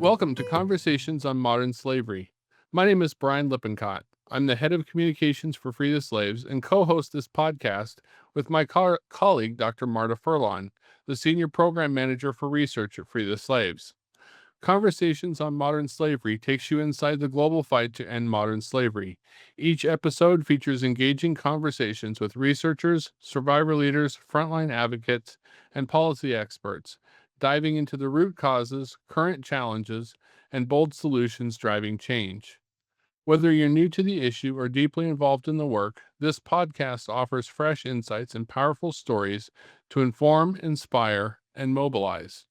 Welcome to Conversations on Modern Slavery. My name is Bryon Lippincott. I'm the head of communications for Free the Slaves and co-host this podcast with my colleague, Dr. Marta Furlan, the senior program manager for research at Free the Slaves. Conversations on Modern Slavery takes you inside the global fight to end modern slavery. Each episode features engaging conversations with researchers, survivor leaders, frontline advocates, and policy experts, diving into the root causes, current challenges, and bold solutions driving change. Whether you're new to the issue or deeply involved in the work, this podcast offers fresh insights and powerful stories to inform, inspire, and mobilize.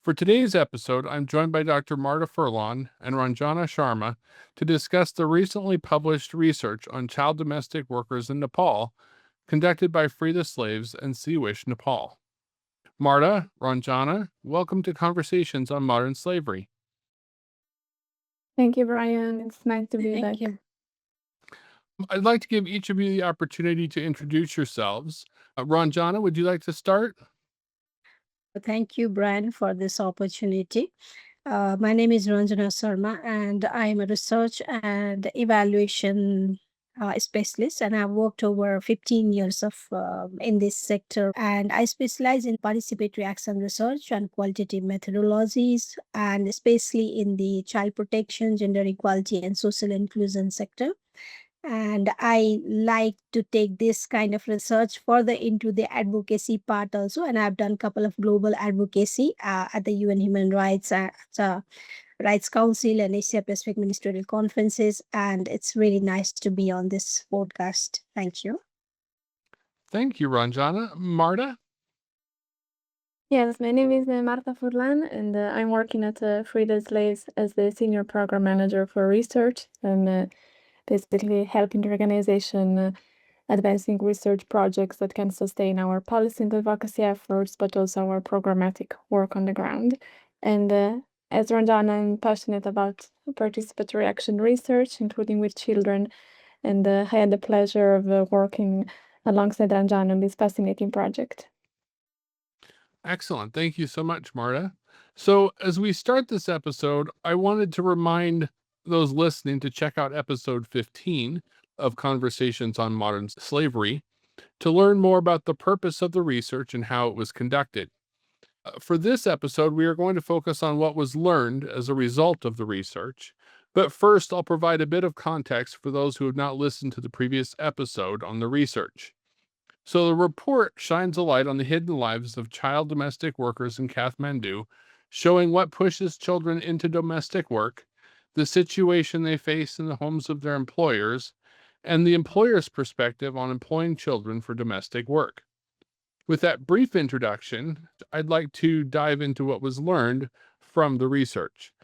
For today's episode, I'm joined by Dr. Marta Furlan and Ranjana Sharma to discuss the recently published research on child domestic workers in Nepal, conducted by Free the Slaves and CWISH Nepal. Marta, Ranjana, welcome to Conversations on Modern Slavery. Thank you, Bryon. It's nice to be back. I'd like to give each of you the opportunity to introduce yourselves. Ranjana, would you like to start? Thank you, Bryon, for this opportunity. My name is Ranjana Sharma, and I'm a research and evaluation specialist, and I've worked over 15 years of in this sector. And I specialize in participatory action research and qualitative methodologies, and especially in the child protection, gender equality, and social inclusion sector. And I like to take this kind of research further into the advocacy part also, and I've done a couple of global advocacy at the UN Human Rights Rights Council and Asia Pacific ministerial conferences, and it's really nice to be on this podcast. Thank you. Thank you, Ranjana. Marta? Yes, my name is Marta Furlan, and I'm working at Free the Slaves as the senior program manager for research, and basically helping the organization advancing research projects that can sustain our policy and advocacy efforts, but also our programmatic work on the ground. And as Ranjana, I'm passionate about participatory action research, including with children, and I had the pleasure of working alongside Ranjana on this fascinating project. Excellent. Thank you so much, Marta. So as we start this episode, I wanted to remind those listening to check out episode 15 of Conversations on Modern Slavery to learn more about the purpose of the research and how it was conducted. For this episode, we are going to focus on what was learned as a result of the research. But first, I'll provide a bit of context for those who have not listened to the previous episode on the research. So the report shines a light on the hidden lives of child domestic workers in Kathmandu, showing what pushes children into domestic work, the situation they face in the homes of their employers, and the employer's perspective on employing children for domestic work. With that brief introduction, I'd like to dive into what was learned from the research.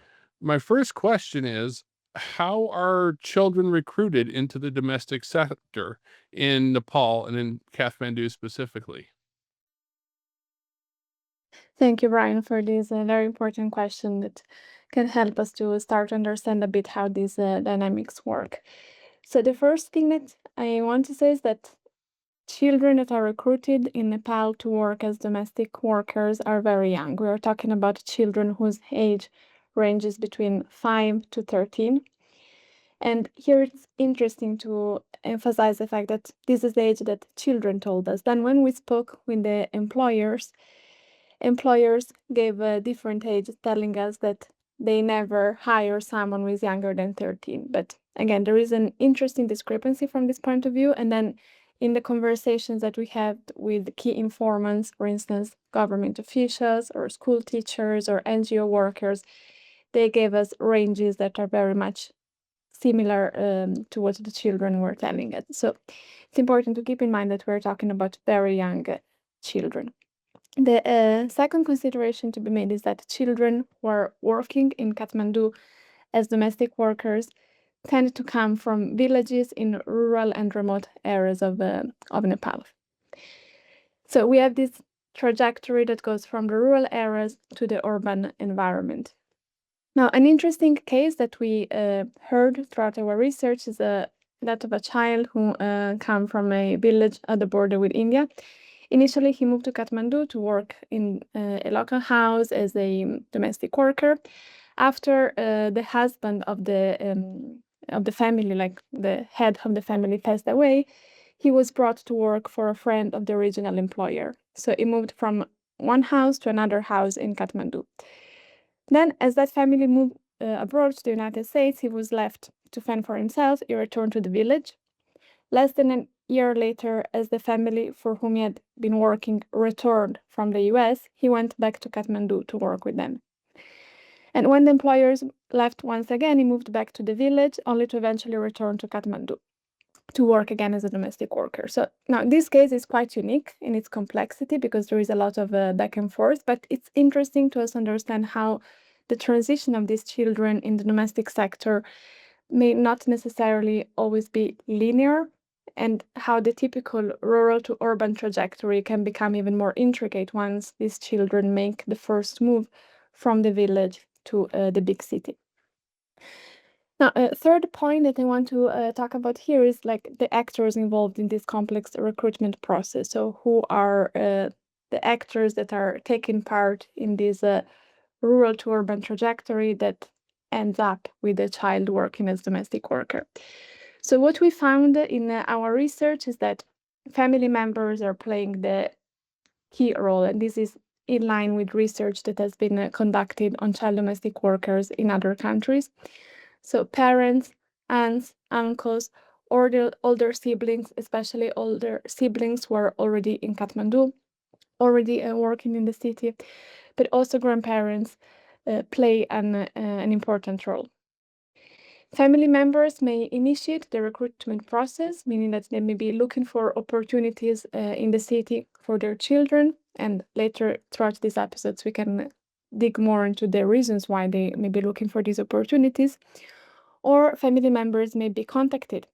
My first question is, how are children recruited into the domestic sector in Nepal and in Kathmandu specifically? Thank you, Bryon, for this very important question that can help us to start to understand a bit how these dynamics work. So the first thing that I want to say is that children that are recruited in Nepal to work as domestic workers are very young. We are talking about children whose age ranges between 5 to 13. And here it's interesting to emphasize the fact that this is the age that children told us. Then when we spoke with the employers gave a different age, telling us that they never hire someone who is younger than 13. But again, there is an interesting discrepancy from this point of view. And then in the conversations that we had with key informants, for instance, government officials or school teachers or NGO workers, they gave us ranges that are very much similar to what the children were telling us. So it's important to keep in mind that we're talking about very young children. The second consideration to be made is that children who are working in Kathmandu as domestic workers tend to come from villages in rural and remote areas of Nepal. So we have this trajectory that goes from the rural areas to the urban environment. Now, an interesting case that we heard throughout our research is that of a child who came from a village at the border with India. Initially, he moved to Kathmandu to work in a local house as a domestic worker. after the husband of the family, like the head of the family, passed away, he was brought to work for a friend of the original employer. So he moved from one house to another house in Kathmandu. Then, as that family moved abroad to the United States, he was left to fend for himself. He returned to the village. Less than a year later, as the family for whom he had been working returned from the US, he went back to Kathmandu to work with them. And when the employers left once again, he moved back to the village, only to eventually return to Kathmandu to work again as a domestic worker. So now this case is quite unique in its complexity because there is a lot of back and forth, but it's interesting to us understand how the transition of these children in the domestic sector may not necessarily always be linear, and how the typical rural to urban trajectory can become even more intricate once these children make the first move from the village to the big city. Now, a third point that I want to talk about here is like the actors involved in this complex recruitment process. So who are the actors that are taking part in this rural to urban trajectory that ends up with a child working as domestic worker? So what we found in our research is that family members are playing the key role, and this is in line with research that has been conducted on child domestic workers in other countries. So parents, aunts, uncles, or the older siblings, especially older siblings who are already in Kathmandu, already working in the city, but also grandparents play an important role. Family members may initiate the recruitment process, meaning that they may be looking for opportunities in the city for their children. And later throughout these episodes, we can dig more into the reasons why they may be looking for these opportunities. Or family members may be contacted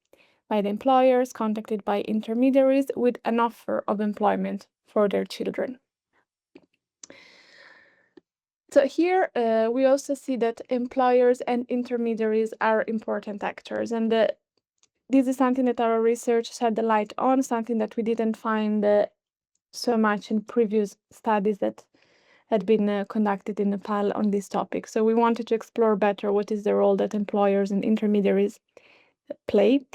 by the employers, contacted by intermediaries with an offer of employment for their children. So here we also see that employers and intermediaries are important actors, and this is something that our research shed the light on, something that we didn't find so much in previous studies that had been conducted in Nepal on this topic. So we wanted to explore better what is the role that employers and intermediaries play.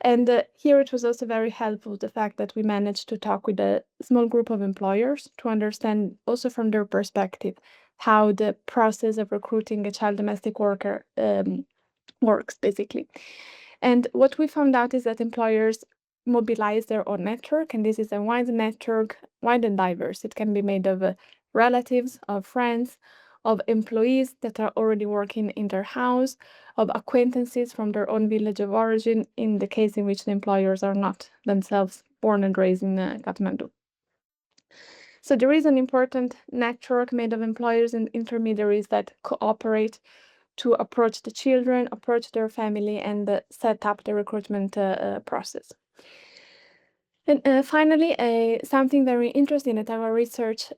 And here it was also very helpful the fact that we managed to talk with a small group of employers to understand also from their perspective how the process of recruiting a child domestic worker works, basically. And what we found out is that employers mobilize their own network, and this is a wide network, wide and diverse. It can be made of relatives, of friends, of employees that are already working in their house, of acquaintances from their own village of origin, in the case in which the employers are not themselves born and raised in Kathmandu. So there is an important network made of employers and intermediaries that cooperate to approach the children, approach their family, and set up the recruitment process. And finally, something very interesting that our research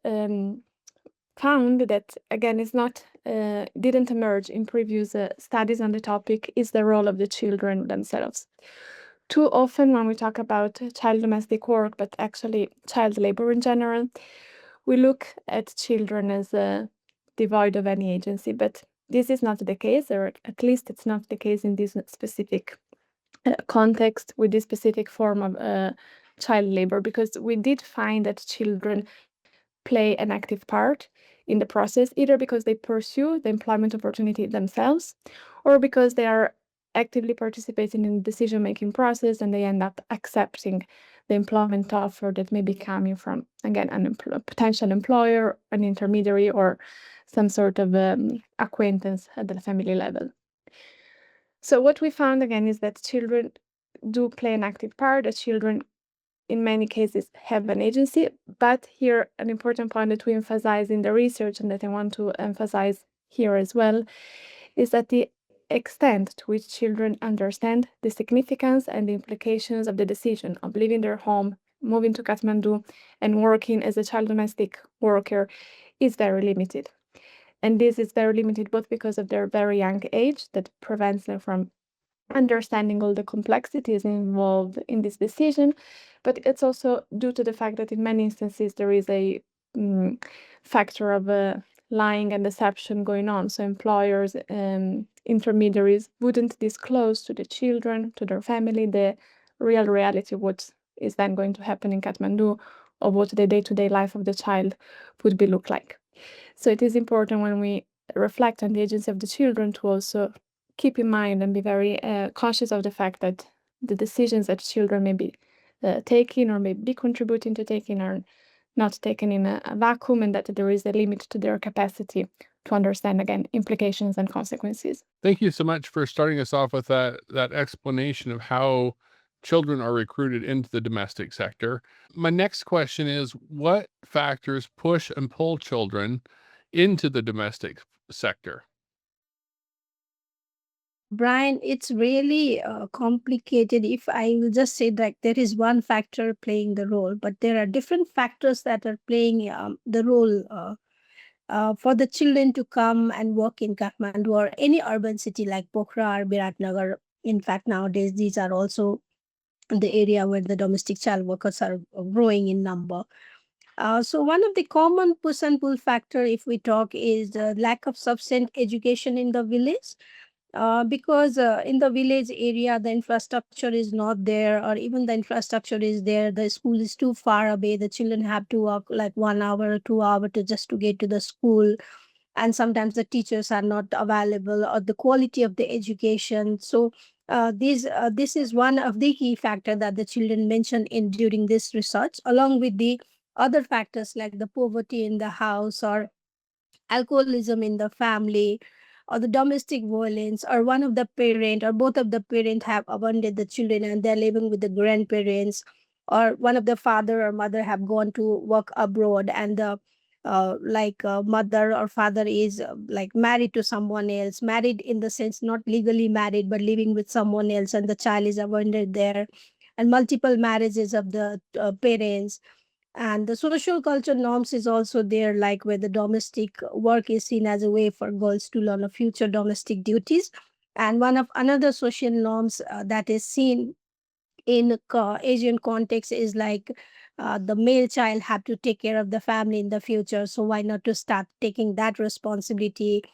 found that, again, is not didn't emerge in previous studies on the topic is the role of the children themselves. Too often when we talk about child domestic work, but actually child labor in general, we look at children as devoid of any agency, but this is not the case, or at least it's not the case in this specific context with this specific form of child labor, because we did find that children play an active part in the process, either because they pursue the employment opportunity themselves or because they are actively participating in the decision-making process and they end up accepting the employment offer that may be coming from, again, a potential employer, an intermediary, or some sort of acquaintance at the family level. So what we found, again, is that children do play an active part, that children in many cases have an agency, but here an important point that we emphasize in the research and that I want to emphasize here as well is that the extent to which children understand the significance and the implications of the decision of leaving their home, moving to Kathmandu, and working as a child domestic worker is very limited. And this is very limited both because of their very young age that prevents them from understanding all the complexities involved in this decision, but it's also due to the fact that in many instances there is a factor of lying and deception going on. So employers and intermediaries wouldn't disclose to the children, to their family, the real reality, what is then going to happen in Kathmandu, or what the day-to-day life of the child would be look like. So it is important when we reflect on the agency of the children to also keep in mind and be very conscious of the fact that the decisions that children may be taking or may be contributing to taking are not taken in a vacuum, and that there is a limit to their capacity to understand, again, implications and consequences. Thank you so much for starting us off with that explanation of how children are recruited into the domestic sector. My next question is, what factors push and pull children into the domestic sector? Brian, it's really complicated. If I will just say that there is one factor playing the role, but there are different factors that are playing the role for the children to come and work in Kathmandu or any urban city like Pokhara or Biratnagar. In fact, nowadays, these are also the area where the domestic child workers are growing in number. So one of the common push and pull factor, if we talk, is the lack of sufficient education in the village. Because in the village area, the infrastructure is not there, or even the infrastructure is there, the school is too far away. The children have to walk like 1 hour or 2 hours to just to get to the school, and sometimes the teachers are not available, or the quality of the education. So this is one of the key factor that the children mentioned in during this research, along with the other factors like the poverty in the house, or alcoholism in the family, or the domestic violence, or one of the parent or both of the parent have abandoned the children and they're living with the grandparents, or one of the father or mother have gone to work abroad, and the mother or father is like married to someone else, married in the sense not legally married but living with someone else, and the child is abandoned there, and multiple marriages of the parents. And the social culture norms is also there, like where the domestic work is seen as a way for girls to learn a future domestic duties. And one of another social norms that is seen in Asian context is like the male child have to take care of the family in the future. So why not to start taking that responsibility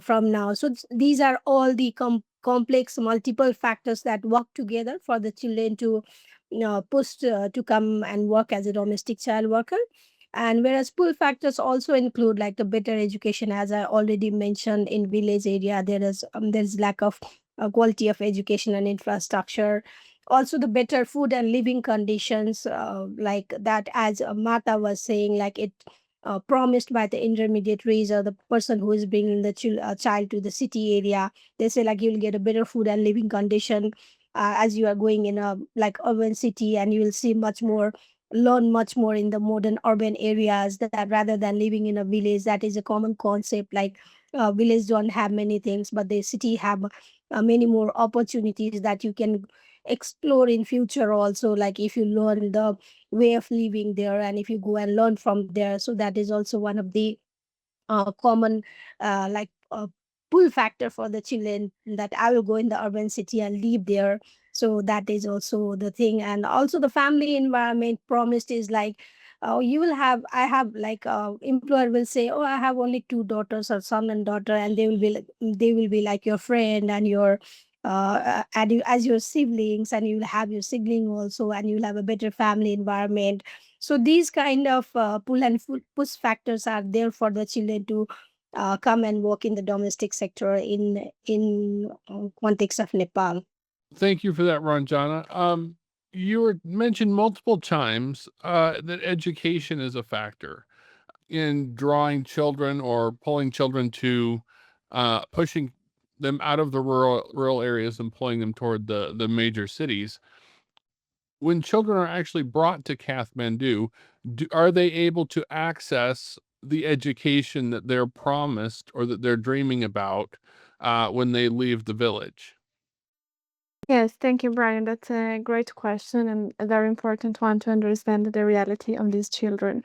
from now? So these are all the complex multiple factors that work together for the children to push to come and work as a domestic child worker. And whereas pull factors also include like the better education, as I already mentioned, in village area there is lack of quality of education and infrastructure. Also the better food and living conditions, like that, as Marta was saying, like it promised by the intermediaries or the person who is bringing the child to the city area. They say like you'll get a better food and living condition as you are going in a like urban city, and you will see much more, learn much more in the modern urban areas, that rather than living in a village. That is a common concept, like village don't have many things, but the city have many more opportunities that you can explore in future also, like if you learn the way of living there and if you go and learn from there. So that is also one of the common like pull factor for the children, that I will go in the urban city and live there. So that is also the thing. And also the family environment promised is like, oh, you will have, I have like employer will say, oh, I have only two daughters or son and daughter, and they will be like your friend and your and you, as your siblings, and you will have your sibling also, and you'll have a better family environment. So these kind of pull and push factors are there for the children to come and work in the domestic sector in context of Nepal. Thank you for that, Ranjana. You were mentioned multiple times that education is a factor in drawing children or pulling children to pushing them out of the rural areas and pulling them toward the major cities. When children are actually brought to Kathmandu, are they able to access the education that they're promised or that they're dreaming about when they leave the village? Yes, thank you, Brian. That's a great question and a very important one to understand the reality of these children.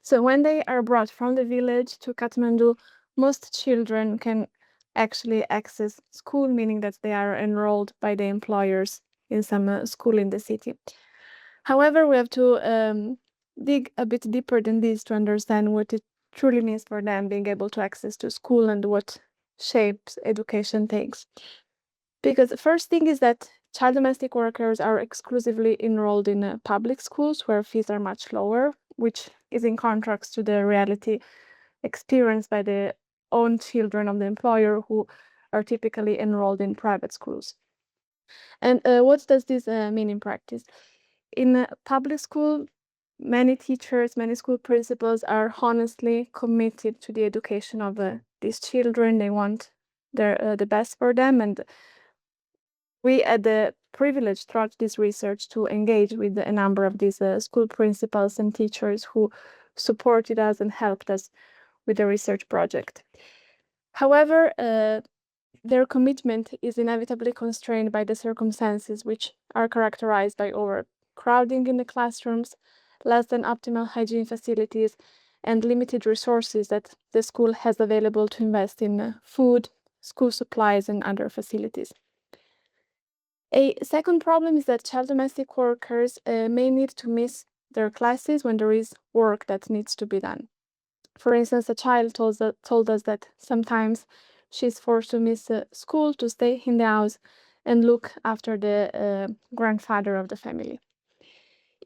So when they are brought from the village to Kathmandu, most children can actually access school, meaning that they are enrolled by the employers in some school in the city. However, we have to dig a bit deeper than this to understand what it truly means for them being able to access to school and what shapes education takes. Because the first thing is that child domestic workers are exclusively enrolled in public schools where fees are much lower, which is in contrast to the reality experienced by the own children of the employer who are typically enrolled in private schools. And what does this mean in practice? In a public school, many teachers, many school principals are honestly committed to the education of these children. They want the best for them, and we had the privilege throughout this research to engage with a number of these school principals and teachers who supported us and helped us with the research project. However, their commitment is inevitably constrained by the circumstances, which are characterized by overcrowding in the classrooms, less than optimal hygiene facilities, and limited resources that the school has available to invest in food, school supplies, and other facilities. A second problem is that child domestic workers may need to miss their classes when there is work that needs to be done. For instance, a child told us that sometimes she's forced to miss school to stay in the house and look after the grandfather of the family.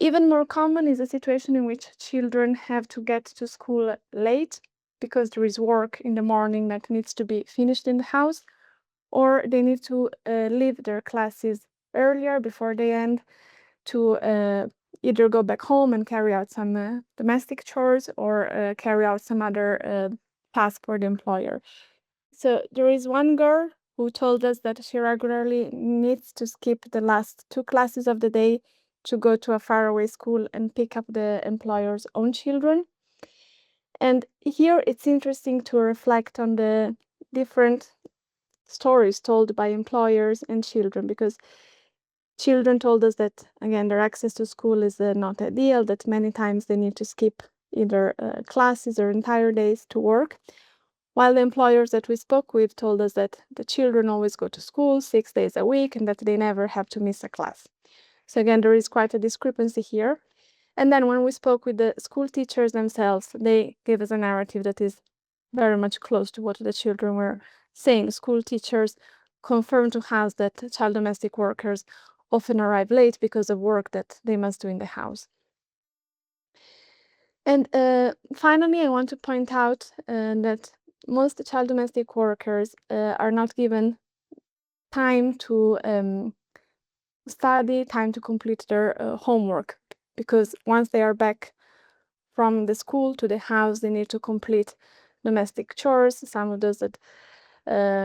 Even more common is a situation in which children have to get to school late because there is work in the morning that needs to be finished in the house, or they need to leave their classes earlier before they end to either go back home and carry out some domestic chores or carry out some other task for the employer. So there is one girl who told us that she regularly needs to skip the last 2 classes of the day to go to a faraway school and pick up the employer's own children. And here it's interesting to reflect on the different stories told by employers and children, because children told us that, again, their access to school is not ideal, that many times they need to skip either classes or entire days to work, while the employers that we spoke with told us that the children always go to school 6 days a week and that they never have to miss a class. So again, there is quite a discrepancy here. And then when we spoke with the school teachers themselves, they gave us a narrative that is very much close to what the children were saying. School teachers confirmed to us that child domestic workers often arrive late because of work that they must do in the house. And finally, I want to point out that most child domestic workers are not given time to study, time to complete their homework, because once they are back from the school to the house, they need to complete domestic chores. Some of those that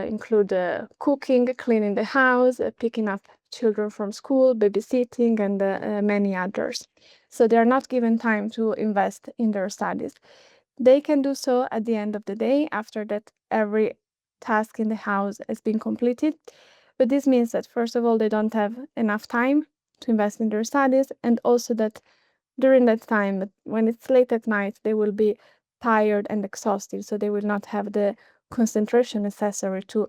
include cooking, cleaning the house, picking up children from school, babysitting, and many others. So they are not given time to invest in their studies. They can do so at the end of the day, after that every task in the house has been completed. But this means that, first of all, they don't have enough time to invest in their studies, and also that during that time, when it's late at night, they will be tired and exhausted, so they will not have the concentration necessary to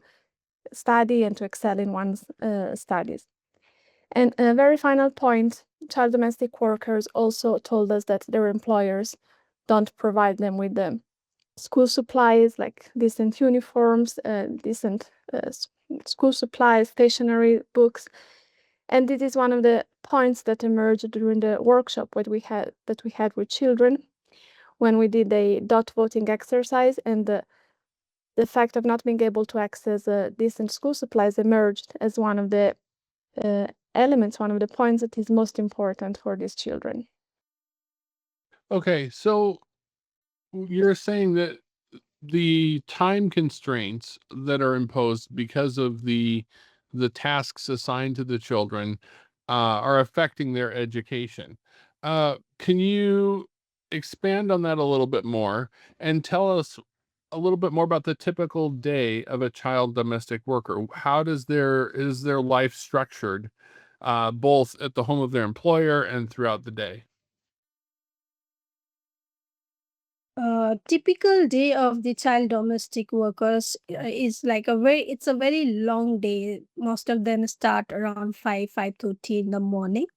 study and to excel in one's studies. And a very final point, child domestic workers also told us that their employers don't provide them with the school supplies like decent uniforms, decent school supplies, stationery, books. And this is one of the points that emerged during the workshop that we had with children when we did a dot voting exercise, and the fact of not being able to access decent school supplies emerged as one of the elements, one of the points that is most important for these children. Okay, so you're saying that the time constraints that are imposed because of the tasks assigned to the children are affecting their education. Can you expand on that a little bit more and tell us a little bit more about the typical day of a child domestic worker? How is their life structured, both at the home of their employer and throughout the day? Typical day of the child domestic workers is like it's a very long day. Most of them start around 5:30 in the morning.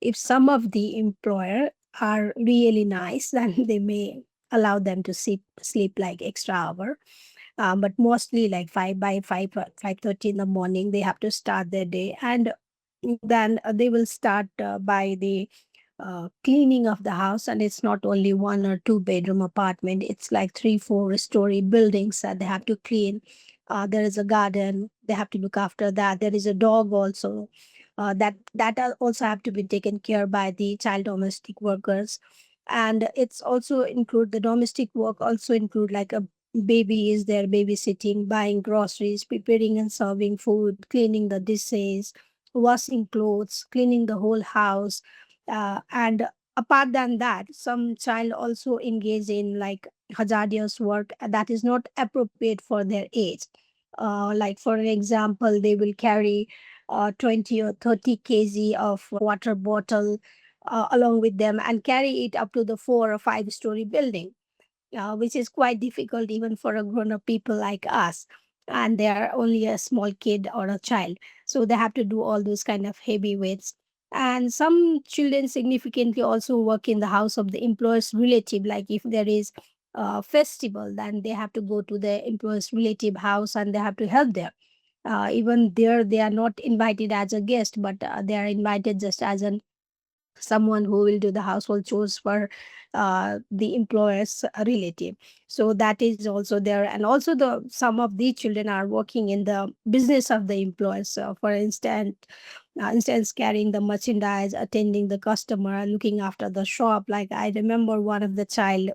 If some of the employer are really nice, then they may allow them to sleep like extra hour. But mostly like 5:30 in the morning, they have to start their day. And then they will start by the cleaning of the house. And it's not only 1 or 2 bedroom apartment, it's like 3-4 story buildings that they have to clean. There is a garden, they have to look after that. There is a dog also, that also have to be taken care by the child domestic workers. And it's also include the domestic work, also include like a baby is there babysitting, buying groceries, preparing and serving food, cleaning the dishes, washing clothes, cleaning the whole house. And apart than that, some child also engage in like hazardous work that is not appropriate for their age. Like for an example, they will carry 20 or 30 kg of water bottle along with them and carry it up to the 4 or 5 story building, which is quite difficult even for a grown-up people like us. And they are only a small kid or a child, so they have to do all those kind of heavy weights. And some children significantly also work in the house of the employer's relative. Like if there is a festival, then they have to go to the employer's relative house and they have to help there. Even there, they are not invited as a guest, but they are invited just as an someone who will do the household chores for the employer's relative. So that is also there. And also the some of the children are working in the business of the employer. So for instance, carrying the merchandise, attending the customer, looking after the shop. Like I remember one of the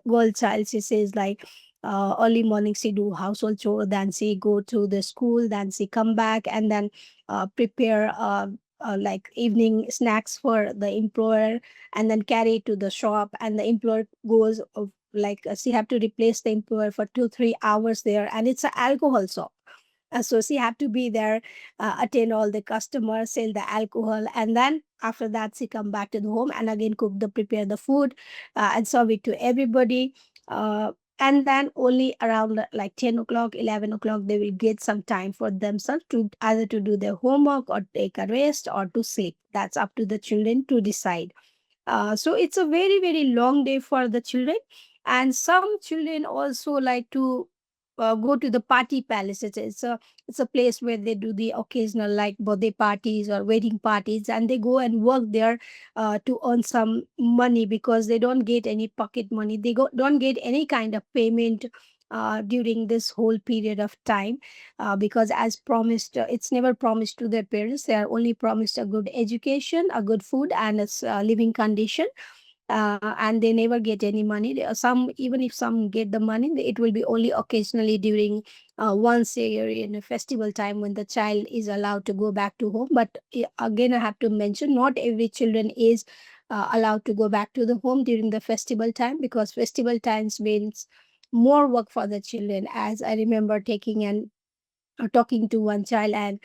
girl child, she says like early morning she do household chore, then she go to the school, then she come back and then prepare like evening snacks for the employer, and then carry it to the shop. And the employer goes like she have to replace the employer for 2-3 hours there, and it's an alcohol shop. So she have to be there, attend all the customers, sell the alcohol, and then after that she come back to the home and again prepare the food, and serve it to everybody. Uh, and then only around like 10 o'clock, 11 o'clock, they will get some time for themselves to either to do their homework or take a rest or to sleep. That's up to the children to decide. So it's a very, very long day for the children. And some children also like to go to the party palaces. It's a place where they do the occasional like birthday parties or wedding parties, and they go and work there to earn some money because they don't get any pocket money. Don't get any kind of payment during this whole period of time, because as promised, it's never promised to their parents. They are only promised a good education, a good food, and a living condition. And they never get any money. Some, even if some get the money, it will be only occasionally during once a year in a festival time when the child is allowed to go back to home. But again, I have to mention, not every children is allowed to go back to the home during the festival time, because festival times means more work for the children. As I remember taking an talking to one child, and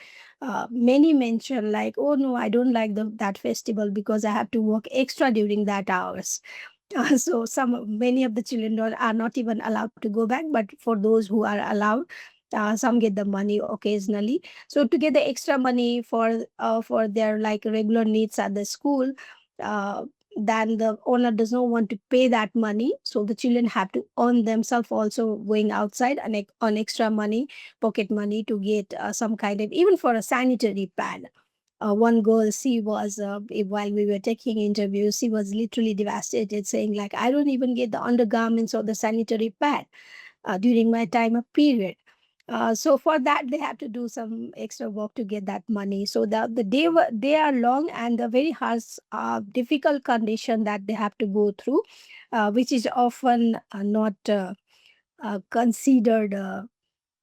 many mention like, oh no, I don't like that festival because I have to work extra during that hours. So many of the children are not even allowed to go back, but for those who are allowed, some get the money occasionally. So to get the extra money for their like regular needs at the school, uh, then the owner does not want to pay that money, so the children have to earn themselves also going outside and earn extra money, pocket money, to get some kind of, even for a sanitary pad. One girl, she was while we were taking interviews, she was literally devastated, saying like, I don't even get the undergarments or the sanitary pad during my time of period. So for that, they have to do some extra work to get that money. So they are long, and the very harsh, difficult condition that they have to go through, which is often not considered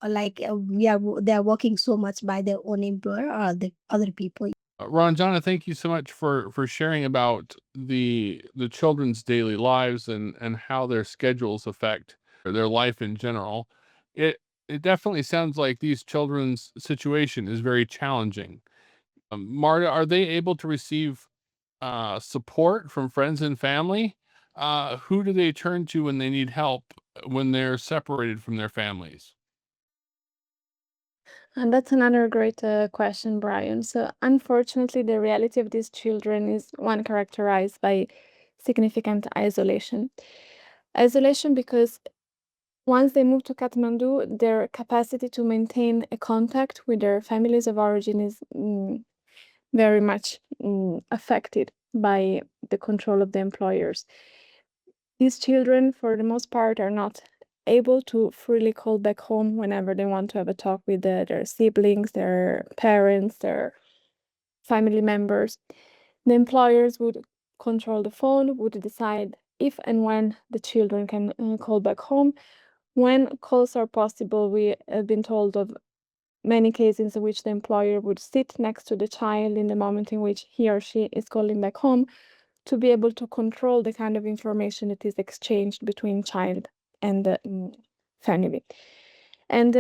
like they are working so much by their own employer or the other people. Ranjana, thank you so much for sharing about the children's daily lives and how their schedules affect their life in general. It it definitely sounds like these children's situation is very challenging. Marta, are they able to receive support from friends and family? Who do they turn to when they need help when they're separated from their families? And that's another great question, Brian. So, unfortunately, the reality of these children is one characterized by significant isolation. Isolation because once they move to Kathmandu, their capacity to maintain a contact with their families of origin is very much affected by the control of the employers. These children, for the most part, are not able to freely call back home whenever they want to have a talk with their siblings, their parents, their family members. The employers would control the phone, would decide if and when the children can call back home. When calls are possible, we have been told of many cases in which the employer would sit next to the child in the moment in which he or she is calling back home to be able to control the kind of information that is exchanged between child and the family. And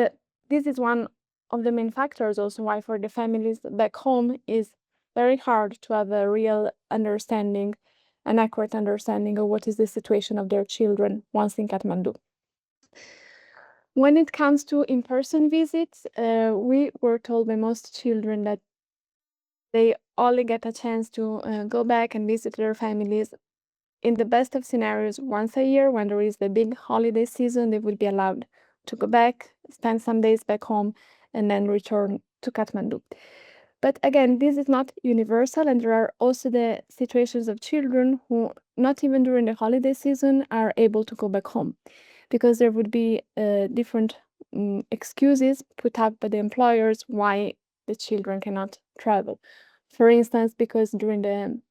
this is one of the main factors also why for the families back home is very hard to have a real understanding, an accurate understanding of what is the situation of their children once in Kathmandu. When it comes to in-person visits, we were told by most children that they only get a chance to go back and visit their families in the best of scenarios once a year. When there is the big holiday season, they would be allowed to go back, spend some days back home, and then return to Kathmandu. But again, this is not universal, and there are also the situations of children who, not even during the holiday season, are able to go back home, because there would be different excuses put up by the employers why the children cannot travel. For instance, because during the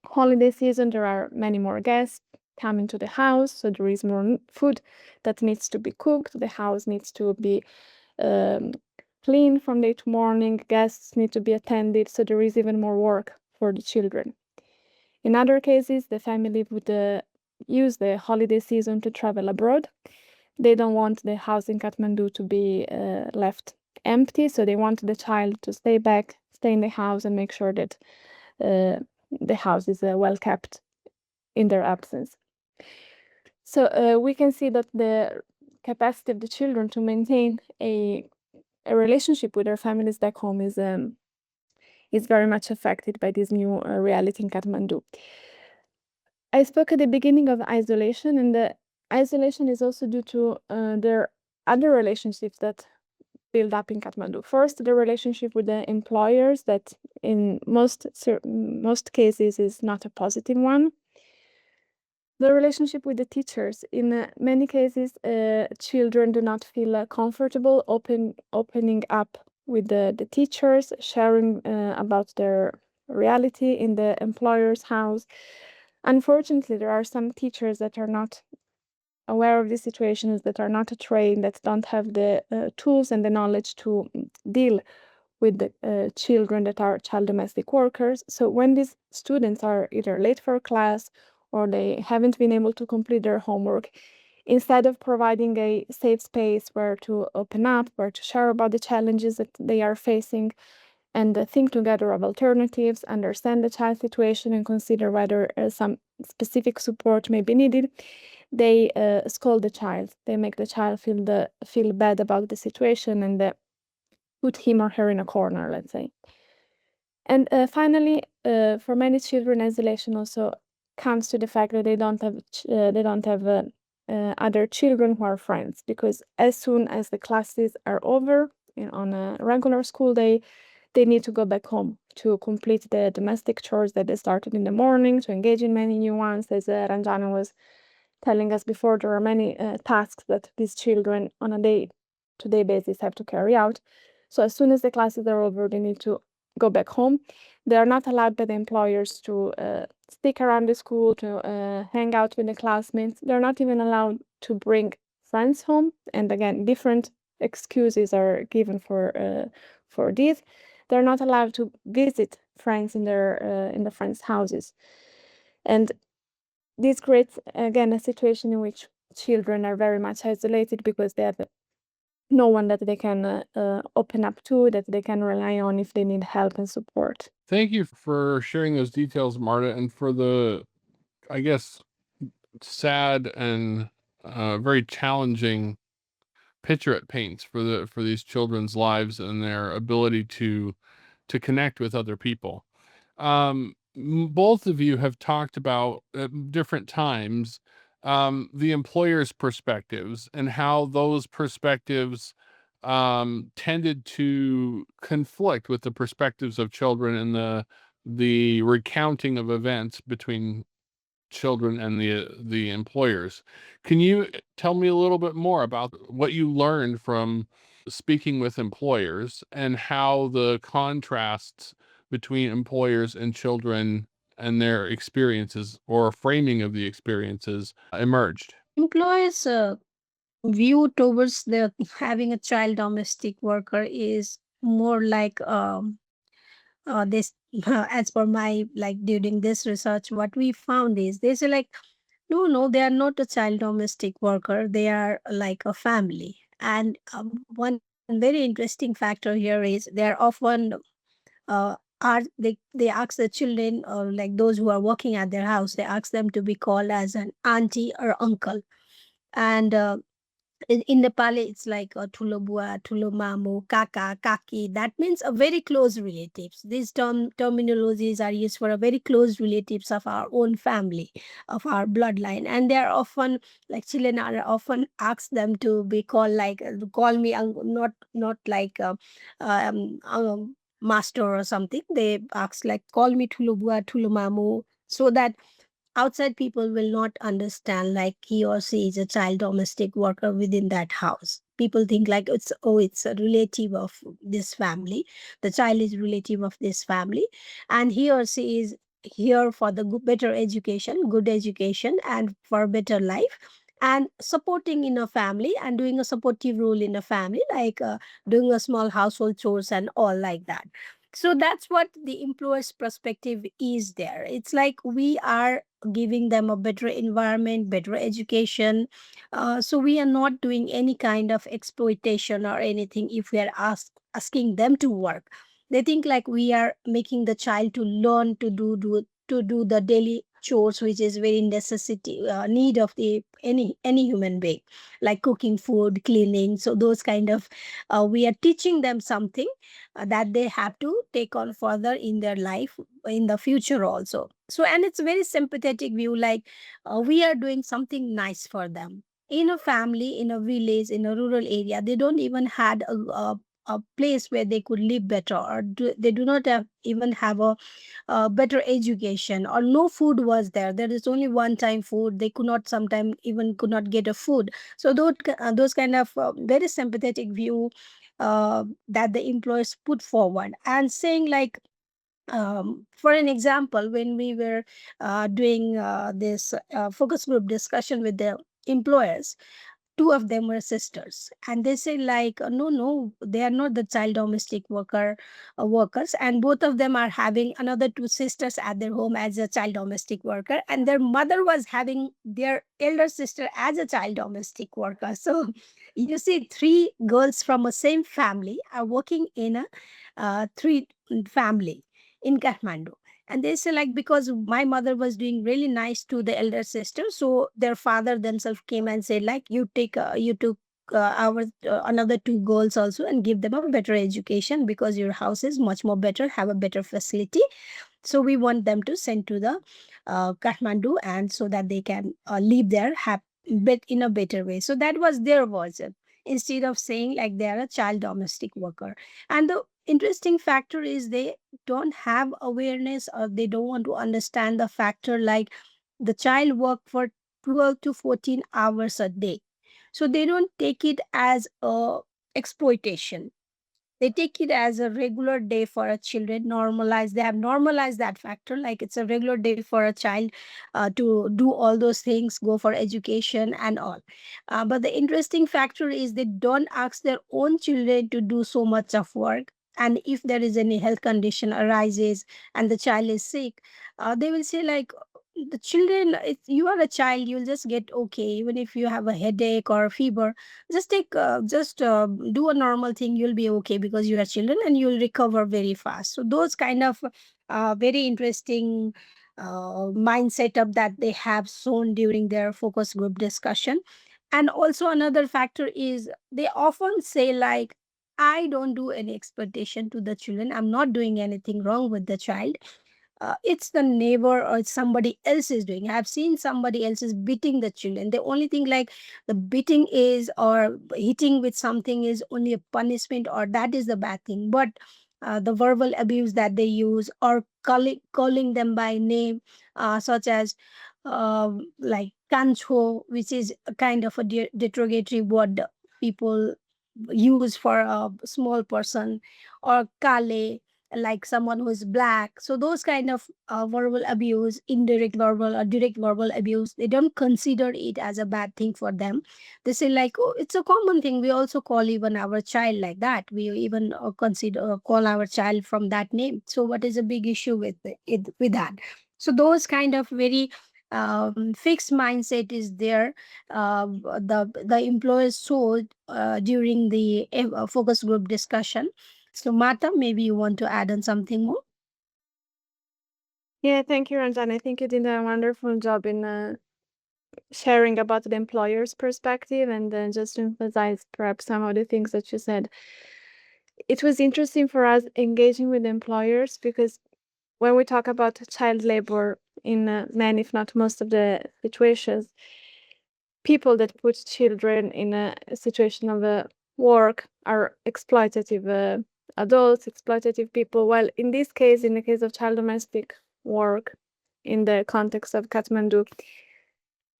holiday season, there are many more guests coming to the house, so there is more food that needs to be cooked. The house needs to be clean from day to morning. Guests need to be attended, so there is even more work for the children. In other cases, the family would use the holiday season to travel abroad. They don't want the house in Kathmandu to be left empty, so they want the child to stay back, stay in the house, and make sure that the house is well kept in their absence. So we can see that the capacity of the children to maintain a relationship with their families back home is very much affected by this new reality in Kathmandu. I spoke at the beginning of isolation, and the isolation is also due to their other relationships that build up in Kathmandu. First, the relationship with the employers, that in most cases is not a positive one. The relationship with the teachers. In many cases, children do not feel comfortable opening up with the teachers, sharing about their reality in the employer's house. Unfortunately, there are some teachers that are not aware of these situations, that are not trained, that don't have the tools and the knowledge to deal with the children that are child domestic workers. So when these students are either late for class or they haven't been able to complete their homework, instead of providing a safe space where to open up, where to share about the challenges that they are facing, and think together of alternatives, understand the child's situation, and consider whether some specific support may be needed, they scold the child. They make the child feel bad about the situation, and put him or her in a corner, let's say. And finally, for many children, isolation also comes to the fact that they don't have other children who are friends, because as soon as the classes are over on a regular school day, they need to go back home to complete the domestic chores that they started in the morning, to engage in many new ones. As Ranjana was telling us before, there are many tasks that these children on a day-to-day basis have to carry out. So as soon as the classes are over, they need to go back home. They are not allowed by the employers to stick around the school, to hang out with the classmates. They're not even allowed to bring friends home. And again, different excuses are given for this. They're not allowed to visit friends in the friends' houses. And this creates, again, a situation in which children are very much isolated because they have no one that they can open up to, that they can rely on if they need help and support. Thank you for sharing those details, Marta, and for the, I guess, sad and very challenging picture it paints for these children's lives and their ability to connect with other people. Both of you have talked about at different times the employer's perspectives and how those perspectives tended to conflict with the perspectives of children and the recounting of events between children and the employers. Can you tell me a little bit more about what you learned from speaking with employers and how the contrasts between employers and children and their experiences or framing of the experiences emerged? Employers' view towards the having a child domestic worker is more like this as per my like during this research what we found is they say like no, they are not a child domestic worker, they are like a family. And one very interesting factor here is they are often are they ask the children or like those who are working at their house, they ask them to be called as an auntie or uncle. And in Nepali, it's like tulobua, tulomamu, kaka, kaki. That means a very close relatives. These terminologies are used for a very close relatives of our own family, of our bloodline, and they are often like children are often asked them to be called like call me not like master or something. They ask like call me tulobua, tulomamu, so that outside people will not understand like he or she is a child domestic worker within that house. People think like it's a relative of this family, the child is relative of this family, and he or she is here for the better education, good education, and for better life, and supporting in a family and doing a supportive role in a family like doing a small household chores and all like that. So that's what the employer's perspective is there. It's like we are giving them a better environment, better education. So we are not doing any kind of exploitation or anything if we are asking them to work. They think like we are making the child to learn to do the daily chores, which is very necessity need of the any human being, like cooking food, cleaning. So those kind of we are teaching them something that they have to take on further in their life in the future also. So and it's a very sympathetic view like we are doing something nice for them in a family, in a village, in a rural area. They don't even had a place where they could live better, or they do not have, even have a better education, or no food was there. There is only one time food. They could not sometime even could not get a food. So those kind of very sympathetic view that the employers put forward and saying like for an example, when we were doing this focus group discussion with the employers, two of them were sisters, and they say like no, they are not the child domestic workers, and both of them are having another two sisters at their home as a child domestic worker, and their mother was having their elder sister as a child domestic worker. So you see, three girls from a same family are working in a three family in Kathmandu. And they say like because my mother was doing really nice to the elder sister, so their father themselves came and said like you took our another two girls also and give them a better education because your house is much more better, have a better facility. So we want them to send to the Kathmandu, and so that they can live there but in a better way. So that was their version, instead of saying like they are a child domestic worker. And the interesting factor is they don't have awareness, or they don't want to understand the factor like the child work for 12 to 14 hours a day. So they don't take it as a exploitation. They take it as a regular day for a children. Normalize, they have normalized that factor like it's a regular day for a child to do all those things, go for education and all. But the interesting factor is they don't ask their own children to do so much of work. And if there is any health condition arises and the child is sick, they will say like the children, if you are a child, you'll just get okay. Even if you have a headache or a fever, just do a normal thing, you'll be okay because you are children and you'll recover very fast. So those kind of very interesting mindset up that they have shown during their focus group discussion. And also another factor is they often say like I don't do any exploitation to the children, I'm not doing anything wrong with the child, it's the neighbor or it's somebody else is doing. I've seen somebody else is beating the children. The only thing like the beating is or hitting with something is only a punishment, or that is the bad thing. But the verbal abuse that they use, or calling them by name, such as like kancho, which is a kind of a derogatory word people use for a small person, or kale, like someone who is black. So those kind of verbal abuse, indirect verbal or direct verbal abuse, they don't consider it as a bad thing for them. They say like, oh, it's a common thing. We also call even our child like that. We even consider call our child from that name. So what is a big issue with it with that? So those kind of very fixed mindset is there. The employers showed during the focus group discussion. So, Marta, maybe you want to add on something more? Yeah, thank you, Ranjan. I think you did a wonderful job in sharing about the employer's perspective, and then just to emphasize perhaps some of the things that you said. It was interesting for us engaging with employers because when we talk about child labor in many, if not most of the situations, people that put children in a situation of work are exploitative adults, exploitative people. While in this case, in the case of child domestic work, in the context of Kathmandu,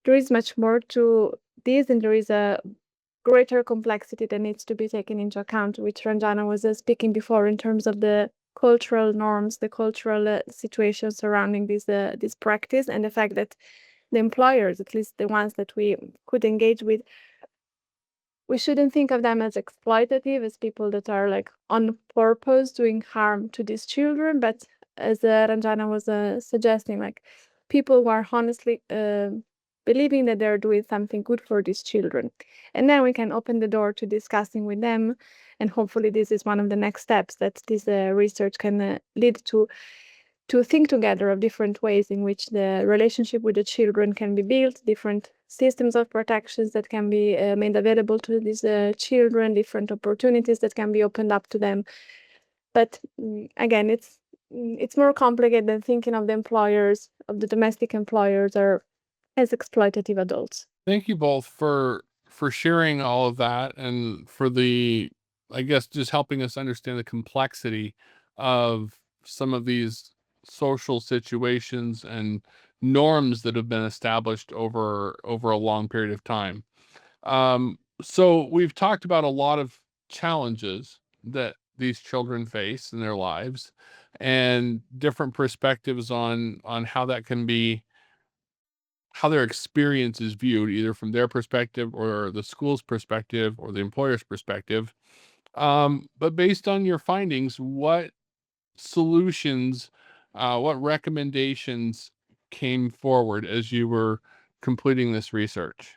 there is much more to this, and there is a greater complexity that needs to be taken into account, which Ranjana was speaking before in terms of the cultural norms, the cultural situation surrounding this practice, and the fact that the employers, at least the ones that we could engage with, we shouldn't think of them as exploitative, as people that are like on purpose doing harm to these children, but as Ranjana was suggesting, like people who are honestly believing that they're doing something good for these children. And then we can open the door to discussing with them. And hopefully this is one of the next steps that this research can lead to think together of different ways in which the relationship with the children can be built, different systems of protections that can be made available to these children, different opportunities that can be opened up to them. But again, it's more complicated than thinking of the employers, of the domestic employers, or as exploitative adults. Thank you both for sharing all of that, and for the, I guess, just helping us understand the complexity of some of these social situations and norms that have been established over a long period of time. So we've talked about a lot of challenges that these children face in their lives, and different perspectives on how that can be, how their experience is viewed, either from their perspective or the school's perspective or the employer's perspective. But based on your findings, what solutions, what recommendations came forward as you were completing this research?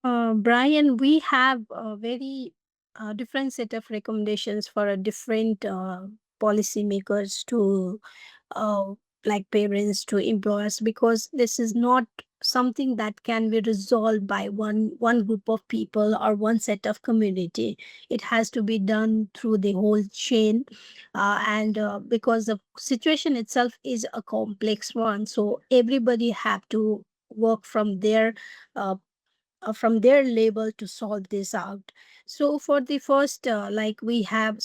Brian, we have a very different set of recommendations for a different policymakers to uh, like parents to employers, because this is not something that can be resolved by one group of people or one set of community. It has to be done through the whole chain, and because the situation itself is a complex one, so everybody have to work uh, from their label to solve this out. So for the first, like we have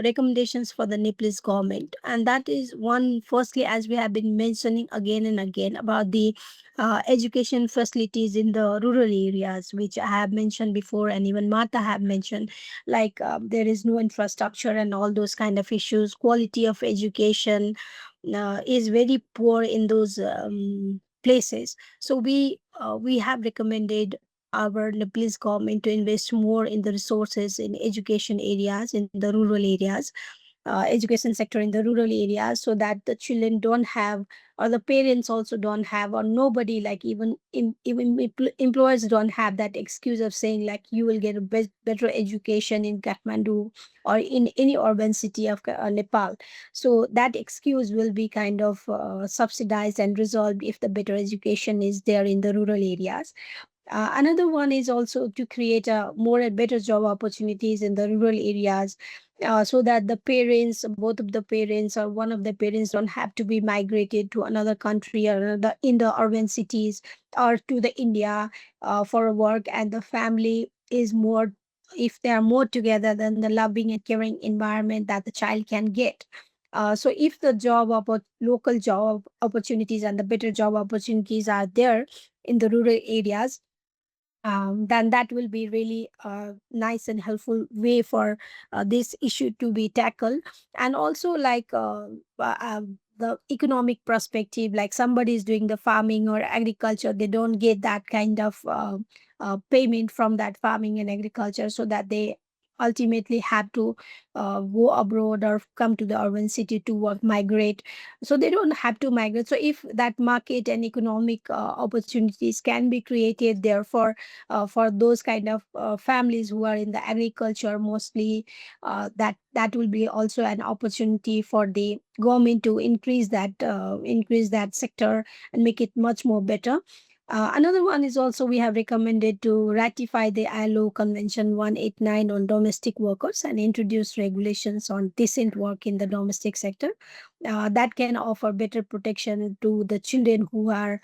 recommendations for the Nepalese government, and that is one. Firstly, as we have been mentioning again and again about the education facilities in the rural areas, which I have mentioned before, and even Martha have mentioned, like there is no infrastructure and all those kind of issues. Quality of education is very poor in those places. So we have recommended our Nepalese government to invest more in the resources in education areas in the rural areas, education sector in the rural areas, so that the children don't have, or the parents also don't have, or nobody, like even employers don't have that excuse of saying like you will get a better education in Kathmandu or in any urban city of Nepal. So that excuse will be kind of subsidized and resolved if the better education is there in the rural areas. Another one is also to create more and better job opportunities in the rural areas, so that the parents, both of the parents or one of the parents, don't have to be migrated to another country or another in the urban cities or to the India for work, and the family is more, if they are more together, than the loving and caring environment that the child can get. So if the local job opportunities and the better job opportunities are there in the rural areas, then that will be really nice and helpful way for this issue to be tackled. And also, like the economic perspective, like somebody is doing the farming or agriculture, they don't get that kind of payment from that farming and agriculture, so that they ultimately have to go abroad or come to the urban city to work, migrate. So they don't have to migrate. So if that market and economic opportunities can be created there for those kind of families who are in the agriculture mostly, that will be also an opportunity for the government to increase that sector and make it much more better. Another one is also, we have recommended to ratify the ILO Convention 189 on domestic workers and introduce regulations on decent work in the domestic sector. That can offer better protection to the children who are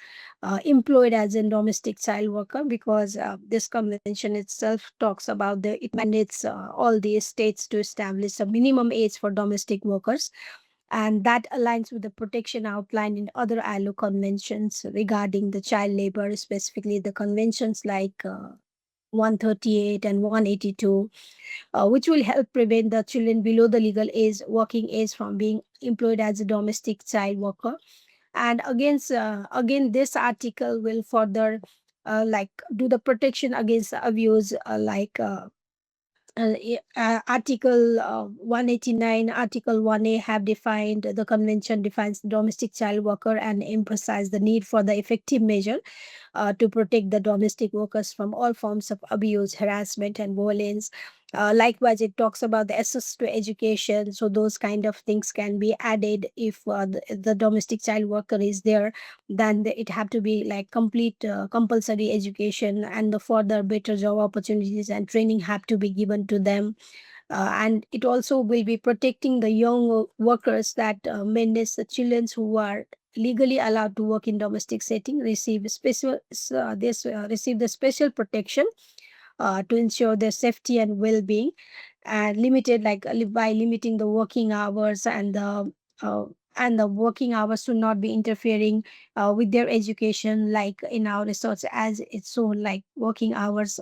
employed as a domestic child worker, because this convention itself talks about it mandates all the states to establish a minimum age for domestic workers, and that aligns with the protection outlined in other ILO conventions regarding the child labor, specifically the conventions like 138 and 182, which will help prevent the children below the legal age, working age, from being employed as a domestic child worker. And again, this article will further like do the protection against abuse, Article 189, Article 1A have defined, the convention defines domestic child worker and emphasize the need for the effective measure to protect the domestic workers from all forms of abuse, harassment, and violence. Likewise, it talks about the access to education. So those kind of things can be added if the domestic child worker is there. Then it have to be like complete compulsory education, and the further better job opportunities and training have to be given to them. And it also will be protecting the young workers, that means the children who are legally allowed to work in domestic setting receive the special protection to ensure their safety and well-being, and limited by limiting the working hours, uh, and the working hours to not be interfering with their education, like in our research, as it's so like working hours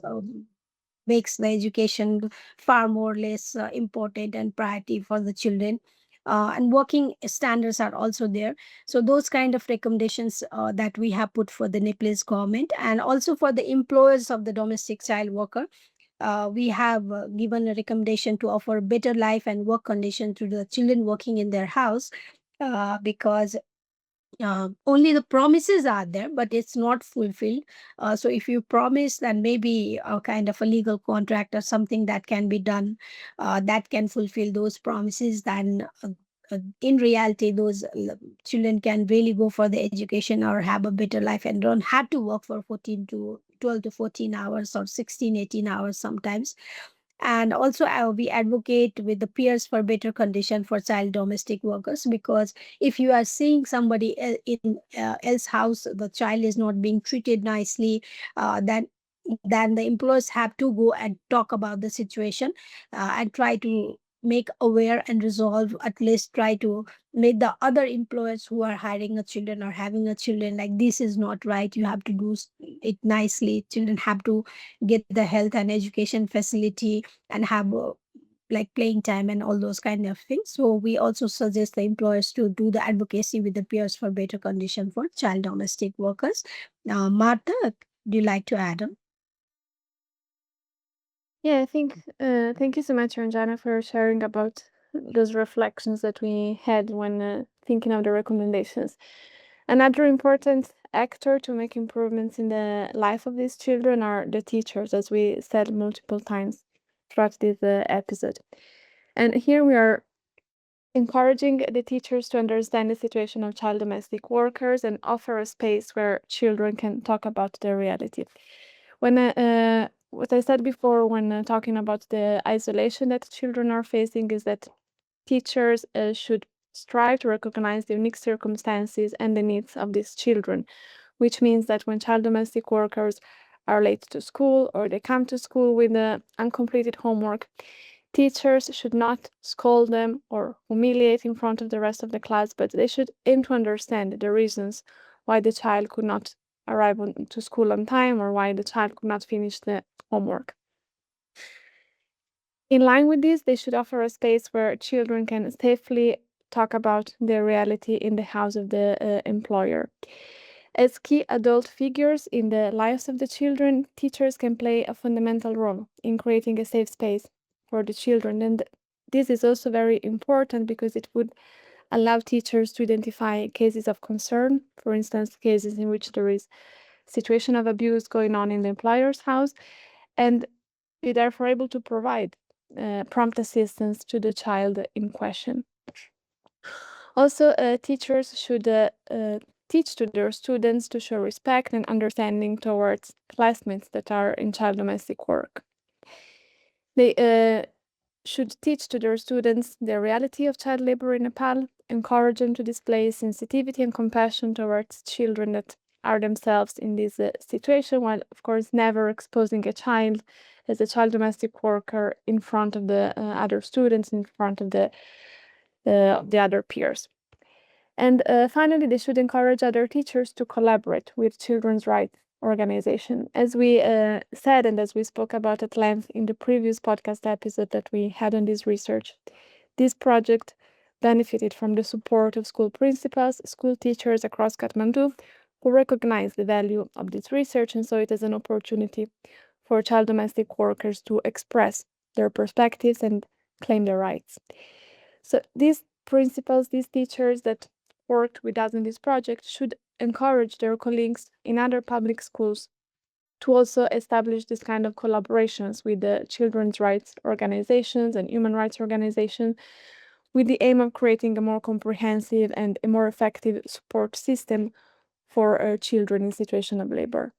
makes the education far more less important and priority for the children. And working standards are also there. So those kind of recommendations that we have put for the Nepalese government, and also for the employers of the domestic child worker, we have given a recommendation to offer better life and work conditions to the children working in their house, because only the promises are there, but it's not fulfilled. So if you promise, then maybe a kind of a legal contract or something that can be done, that can fulfill those promises, then in reality those children can really go for the education or have a better life and don't have to work for 14 to 12 to 14 hours or 16, 18 hours sometimes. And also we advocate with the peers for better condition for child domestic workers, because if you are seeing somebody in else house, the child is not being treated nicely, then the employers have to go and talk about the situation, and try to make aware and resolve, at least try to make the other employers who are hiring a children or having a children, like, this is not right, you have to do it nicely, children have to get the health and education facility and have like playing time and all those kind of things. So we also suggest the employers to do the advocacy with the peers for better condition for child domestic workers. Martha, do you like to add on? Yeah, I think thank you so much, Ranjana, for sharing about those reflections that we had when thinking of the recommendations. Another important actor to make improvements in the life of these children are the teachers, as we said multiple times throughout this episode. And here we are encouraging the teachers to understand the situation of child domestic workers and offer a space where children can talk about their reality. What I said before when talking about the isolation that children are facing is that teachers should strive to recognize the unique circumstances and the needs of these children, which means that when child domestic workers are late to school or they come to school with uncompleted homework, teachers should not scold them or humiliate in front of the rest of the class, but they should aim to understand the reasons why the child could not arrive to school on time or why the child could not finish the homework. In line with this, they should offer a space where children can safely talk about their reality in the house of the employer. As key adult figures in the lives of the children, teachers can play a fundamental role in creating a safe space for the children. And this is also very important because it would allow teachers to identify cases of concern, for instance, cases in which there is situation of abuse going on in the employer's house, and be therefore able to provide prompt assistance to the child in question. Also, teachers should teach to their students to show respect and understanding towards classmates that are in child domestic work. They should teach to their students the reality of child labor in Nepal, encourage them to display sensitivity and compassion towards children that are themselves in this situation, while of course never exposing a child as a child domestic worker in front of the other students, in front of the other peers. And finally, they should encourage other teachers to collaborate with children's rights organization. As we said and as we spoke about at length in the previous podcast episode that we had on this research, this project benefited from the support of school principals, school teachers across Kathmandu, who recognize the value of this research and saw it as an opportunity for child domestic workers to express their perspectives and claim their rights. So these principals, these teachers that worked with us in this project should encourage their colleagues in other public schools to also establish this kind of collaborations with the children's rights organizations and human rights organizations with the aim of creating a more comprehensive and a more effective support system for children in situation of labor.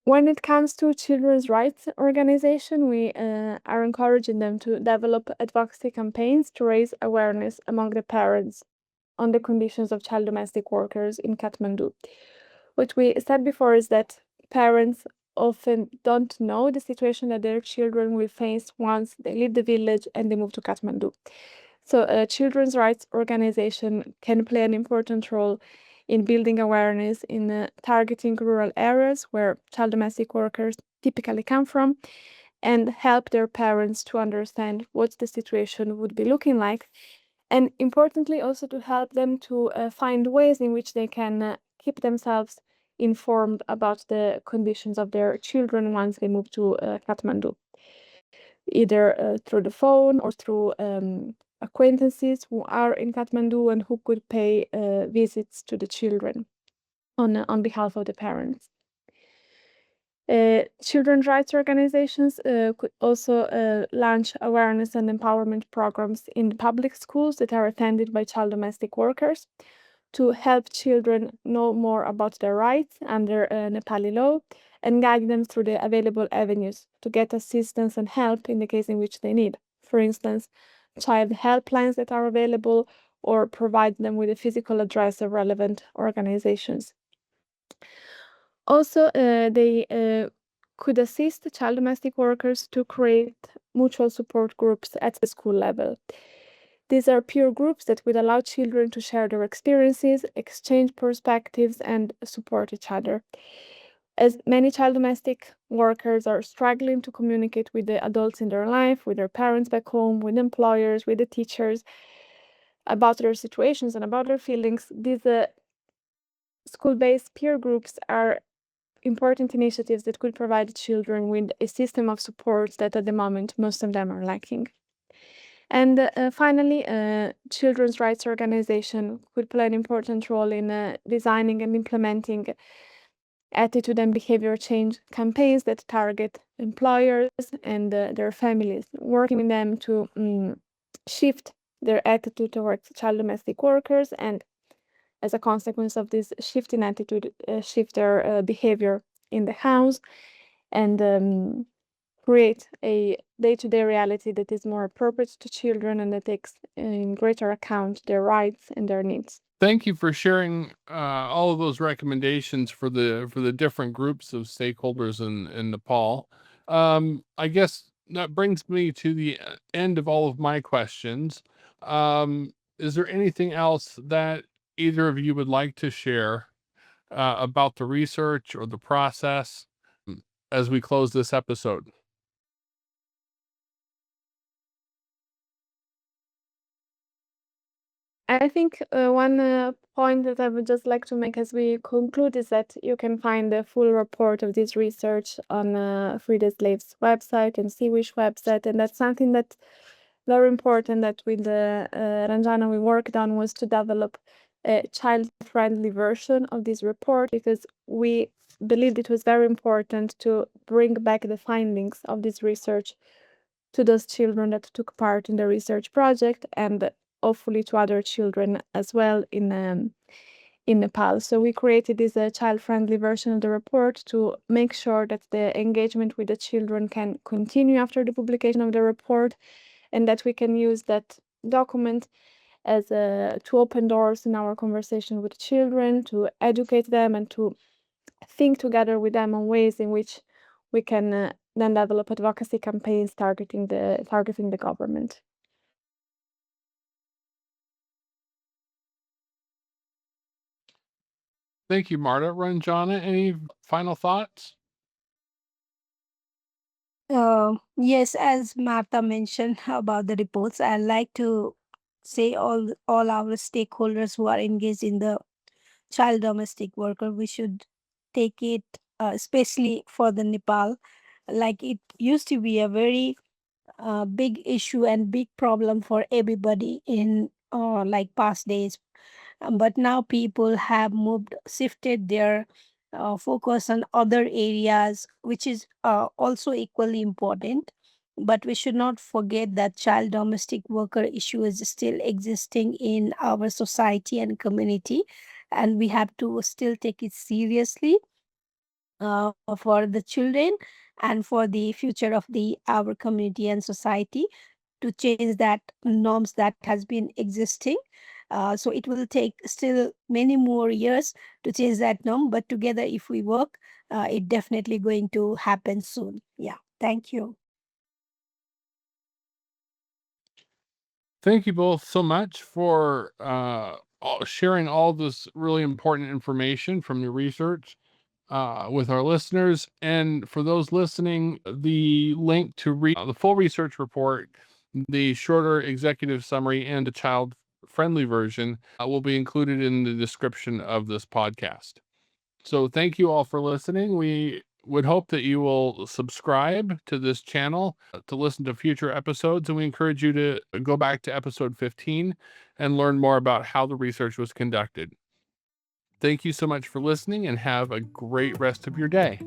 When it comes to children's rights organization, we are encouraging them to develop advocacy campaigns to raise awareness among the parents on the conditions of child domestic workers in Kathmandu. What we said before is that parents often don't know the situation that their children will face once they leave the village and they move to Kathmandu. So a children's rights organization can play an important role in building awareness in targeting rural areas where child domestic workers typically come from and help their parents to understand what the situation would be looking like. And importantly, also to help them to find ways in which they can keep themselves informed about the conditions of their children once they move to Kathmandu, either through the phone or through acquaintances who are in Kathmandu and who could pay visits to the children on behalf of the parents. Children's rights organizations could also launch awareness and empowerment programs in the public schools that are attended by child domestic workers to help children know more about their rights under Nepali law and guide them through the available avenues to get assistance and help in the case in which they need. For instance, child helplines that are available or provide them with a physical address of relevant organizations. Also, they could assist child domestic workers to create mutual support groups at the school level. These are peer groups that would allow children to share their experiences, exchange perspectives, and support each other. As many child domestic workers are struggling to communicate with the adults in their life, with their parents back home, with employers, with the teachers, about their situations and about their feelings, these school-based peer groups are important initiatives that could provide children with a system of support that at the moment most of them are lacking. And finally, children's rights organization could play an important role in designing and implementing attitude and behavior change campaigns that target employers and their families, working with them to shift their attitude towards child domestic workers and as a consequence of this shift in attitude, shift their behavior in the house, and create a day-to-day reality that is more appropriate to children and that takes in greater account their rights and their needs. Thank you for sharing all of those recommendations for the different groups of stakeholders in Nepal. I guess that brings me to the end of all of my questions. Is there anything else that either of you would like to share about the research or the process as we close this episode? I think one point that I would just like to make as we conclude is that you can find the full report of this research on Free the Slaves website and CWISH website, and that's something that very important that with Ranjana we worked on was to develop a child-friendly version of this report, because we believed it was very important to bring back the findings of this research to those children that took part in the research project, and hopefully to other children as well in Nepal. So we created this child-friendly version of the report to make sure that the engagement with the children can continue after the publication of the report, and that we can use that document as to open doors in our conversation with children, to educate them, and to think together with them on ways in which we can then develop advocacy campaigns targeting the government. Thank you, Marta. Ranjana, any final thoughts? Yes, as Martha mentioned about the reports, I'd like to say all our stakeholders who are engaged in the child domestic worker, we should take it, especially for the Nepal. Like it used to be a very big issue and big problem for everybody in like past days. But now people have shifted their focus on other areas, which is also equally important. But we should not forget that child domestic worker issue is still existing in our society and community, and we have to still take it seriously for the children and for the future of the our community and society, to change that norms that has been existing. So it will take still many more years to change that norm, but together if we work, it definitely going to happen soon. Yeah, thank you. Thank you both so much for sharing all this really important information from your research with our listeners. And for those listening, the link to read the full research report, the shorter executive summary, and a child friendly version will be included in the description of this podcast. So thank you all for listening. We would hope that you will subscribe to this channel to listen to future episodes. And we encourage you to go back to episode 15 and learn more about how the research was conducted. Thank you so much for listening and have a great rest of your day.